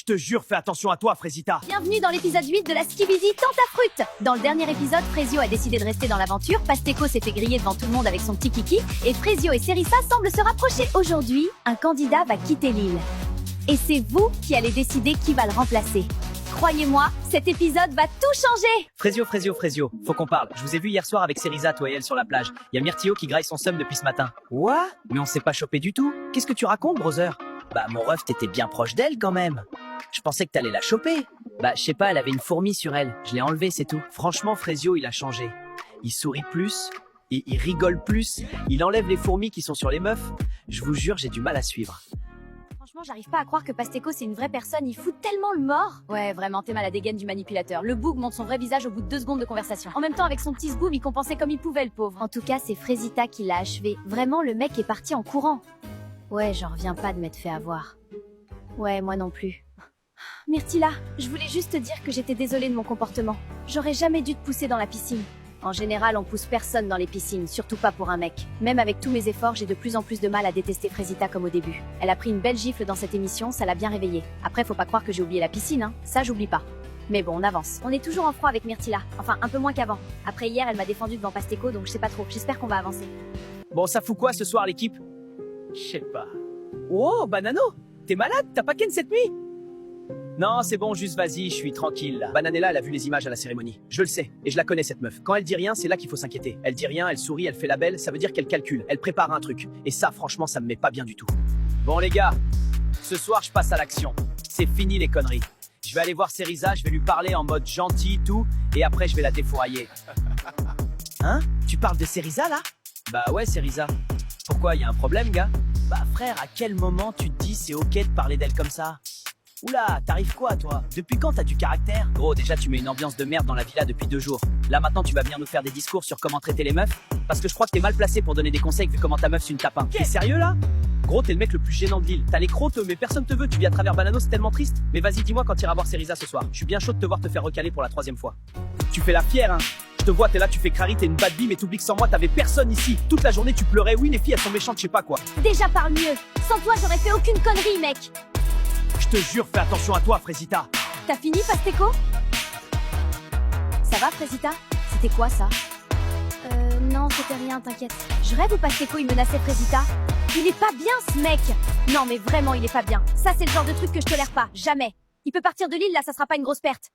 te jure, fais attention à toi, Frésita. Bienvenue dans l'épisode 8 de la Skibidi Tente à Fruit. Dans le dernier épisode, Frésio a décidé de rester dans l'aventure, Pasteco s'est fait griller devant tout le monde avec son petit kiki, et Frésio et Cerisa semblent se rapprocher. Aujourd'hui, un candidat va quitter l'île. Et c'est vous qui allez décider qui va le remplacer. Croyez-moi, cet épisode va tout changer. Frésio, faut qu'on parle. Je vous ai vu hier soir avec Cerisa, toi et elle sur la plage. Il y a Myrtille qui graille son seum depuis ce matin. Quoi? Mais on s'est pas chopé du tout. Qu'est-ce que tu racontes, brother? Bah, mon ref, t'étais bien proche d'elle quand même. Je pensais que t'allais la choper. Bah, je sais pas, elle avait une fourmi sur elle. Je l'ai enlevée, c'est tout. Franchement, Frésio, il a changé. Il sourit plus, et il rigole plus. Il enlève les fourmis qui sont sur les meufs. Je vous jure, j'ai du mal à suivre. Franchement, j'arrive pas à croire que Pasteco c'est une vraie personne, il fout tellement le mort. Ouais, vraiment, t'es mal à la dégaine du manipulateur. Le boug montre son vrai visage au bout de 2 secondes de conversation. En même temps, avec son petit sboum, il compensait comme il pouvait, le pauvre. En tout cas, c'est Frésita qui l'a achevé. Vraiment, le mec est parti en courant. Ouais, j'en reviens pas de m'être fait avoir. Ouais, moi non plus. Myrtilla, je voulais juste te dire que j'étais désolée de mon comportement. J'aurais jamais dû te pousser dans la piscine. En général, on pousse personne dans les piscines, surtout pas pour un mec. Même avec tous mes efforts, j'ai de plus en plus de mal à détester Frésita comme au début. Elle a pris une belle gifle dans cette émission, ça l'a bien réveillée. Après, faut pas croire que j'ai oublié la piscine, hein. Ça, j'oublie pas. Mais bon, on avance. On est toujours en froid avec Myrtilla. Enfin, un peu moins qu'avant. Après hier, elle m'a défendu devant Pasteco, donc je sais pas trop. J'espère qu'on va avancer. Bon, ça fout quoi ce soir, l'équipe? Je sais pas. Oh, Banano, t'es malade? T'as pas ken cette nuit? Non, c'est bon, juste vas-y, je suis tranquille là. Bananella, elle a vu les images à la cérémonie. Je le sais, et je la connais cette meuf. Quand elle dit rien, c'est là qu'il faut s'inquiéter. Elle dit rien, elle sourit, elle fait la belle, ça veut dire qu'elle calcule, elle prépare un truc. Et ça, franchement, ça me met pas bien du tout. Bon les gars, ce soir, je passe à l'action. C'est fini les conneries. Je vais aller voir Cerisa, je vais lui parler en mode gentil, tout, et après je vais la défourailler. Hein? Tu parles de Cerisa là? Bah ouais, Cerisa. Pourquoi, y a un problème, gars? Bah frère, à quel moment tu te dis c'est ok de parler d'elle comme ça? Oula, t'arrives quoi toi? Depuis quand t'as du caractère? Gros, déjà tu mets une ambiance de merde dans la villa depuis 2 jours. Là maintenant tu vas venir nous faire des discours sur comment traiter les meufs? Parce que je crois que t'es mal placé pour donner des conseils vu comment ta meuf c'est une tapin. T'es sérieux là? Gros, t'es le mec le plus gênant de l'île. T'as les crocs, mais personne te veut. Tu vis à travers Banano, c'est tellement triste. Mais vas-y, dis-moi quand t'iras voir Cerisa ce soir. Je suis bien chaud de te voir te faire recaler pour la 3e fois. Tu fais la fière, hein? Je te vois, t'es là, tu fais crari, t'es une bad bee, mais t'oublies que sans moi, t'avais personne ici. Toute la journée, tu pleurais. Oui, les filles, elles sont méchantes, je sais pas quoi. Déjà parle mieux. Sans toi, j'aurais fait aucune connerie, mec. Je te jure, fais attention à toi, Frésita. T'as fini, Pasteco? Ça va, Frésita? C'était quoi, ça? Non, c'était rien, t'inquiète. Je rêve ou Pasteco, il menaçait Frésita? Il est pas bien, ce mec! Non, mais vraiment, il est pas bien. Ça, c'est le genre de truc que je tolère pas. Jamais. Il peut partir de l'île, là, ça sera pas une grosse perte.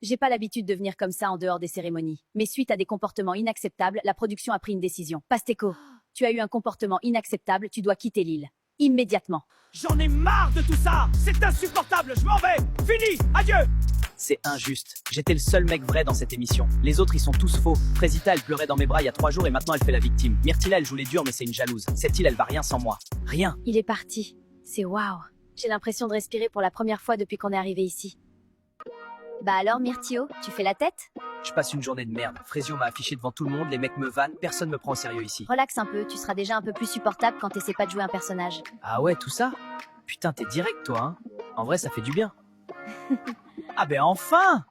J'ai pas l'habitude de venir comme ça en dehors des cérémonies. Mais suite à des comportements inacceptables, la production a pris une décision. Pasteco, tu as eu un comportement inacceptable, tu dois quitter l'île. Immédiatement. J'en ai marre de tout ça. C'est insupportable, je m'en vais. Fini, adieu. C'est injuste. J'étais le seul mec vrai dans cette émission. Les autres, ils sont tous faux. Frésita, elle pleurait dans mes bras il y a 3 jours et maintenant elle fait la victime. Myrtilla, elle joue les durs mais c'est une jalouse. Cette île, elle va rien sans moi. Rien. Il est parti. C'est waouh. J'ai l'impression de respirer pour la première fois depuis qu'on est arrivé ici. Bah alors, Myrtio, tu fais la tête? Je passe une journée de merde. Frésio m'a affiché devant tout le monde, les mecs me vannent, personne me prend au sérieux ici. Relaxe un peu, tu seras déjà un peu plus supportable quand t'essaies pas de jouer un personnage. Ah ouais, tout ça? Putain, t'es direct toi, hein? En vrai, ça fait du bien. Ah ben enfin!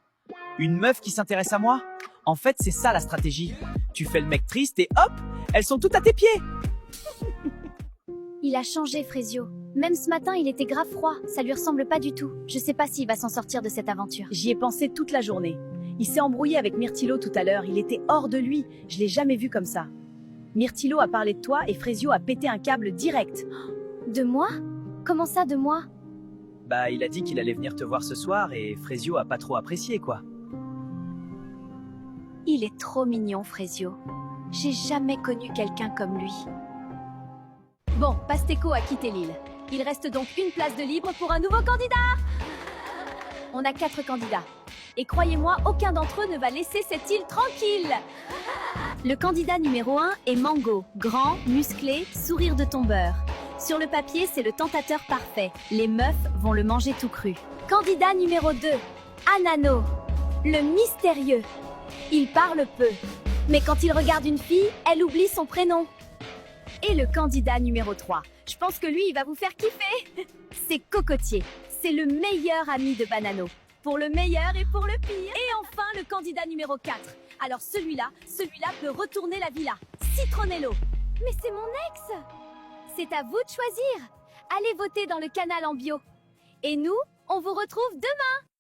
Une meuf qui s'intéresse à moi? En fait, c'est ça la stratégie. Tu fais le mec triste et hop, elles sont toutes à tes pieds. Il a changé, Frésio. Même ce matin, il était grave froid. Ça lui ressemble pas du tout. Je sais pas s'il va s'en sortir de cette aventure. J'y ai pensé toute la journée. Il s'est embrouillé avec Myrtillo tout à l'heure. Il était hors de lui. Je l'ai jamais vu comme ça. Myrtillo a parlé de toi et Frésio a pété un câble direct. De moi? Comment ça, de moi? Bah, il a dit qu'il allait venir te voir ce soir et Frésio a pas trop apprécié, quoi. Il est trop mignon, Frésio. J'ai jamais connu quelqu'un comme lui. Bon, Pasteco a quitté l'île. Il reste donc une place de libre pour un nouveau candidat. On a 4 candidats. Et croyez-moi, aucun d'entre eux ne va laisser cette île tranquille. Le candidat numéro 1 est Mango. Grand, musclé, sourire de tombeur. Sur le papier, c'est le tentateur parfait. Les meufs vont le manger tout cru. Candidat numéro 2, Anano. Le mystérieux. Il parle peu. Mais quand il regarde une fille, elle oublie son prénom. Et le candidat numéro 3. Je pense que lui, il va vous faire kiffer. C'est Cocotier. C'est le meilleur ami de Banano. Pour le meilleur et pour le pire. Et enfin, le candidat numéro 4. Alors celui-là peut retourner la villa. Citronello. Mais c'est mon ex. C'est à vous de choisir. Allez voter dans le canal en bio. Et nous, on vous retrouve demain.